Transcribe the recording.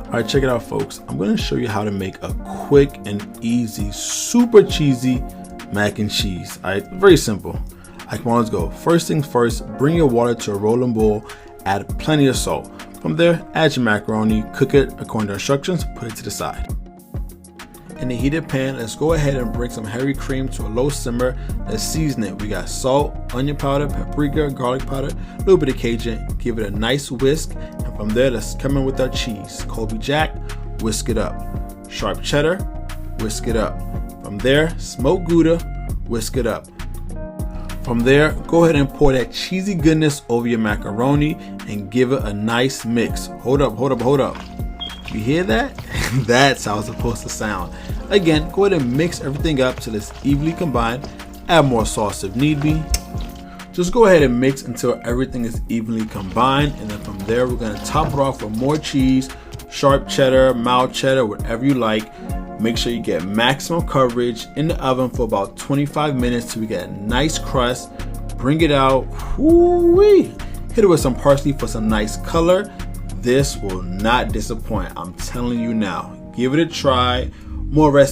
Alright, check it out folks. I'm going to show you how to make a quick and easy, super cheesy mac and cheese. Alright, very simple. Alright, come on, let's go. First things first, bring your water to a rolling boil, add plenty of salt. From there, add your macaroni, cook it according to instructions, put it to the side. In the heated pan, let's go ahead and bring some heavy cream to a low simmer. Let's season it. We got salt, onion powder, paprika, garlic powder, a little bit of Cajun. Give it a nice whisk, and from there, let's come in with our cheese. Colby Jack, whisk it up. Sharp cheddar, whisk it up. From there, smoked Gouda, whisk it up. From there, go ahead and pour that cheesy goodness over your macaroni and give it a nice mix. Hold up. You hear that? That's how it's supposed to sound. Again, go ahead and mix everything up till it's evenly combined. Add more sauce if need be. Just go ahead and mix until everything is evenly combined, and then from there, we're gonna top it off with more cheese, sharp cheddar, mild cheddar, whatever you like. Make sure you get maximum coverage in the oven for about 25 minutes till we get a nice crust. Bring it out. Woo-wee. Hit it with some parsley for some nice color. This will not disappoint. I'm telling you now. Give it a try. More recipes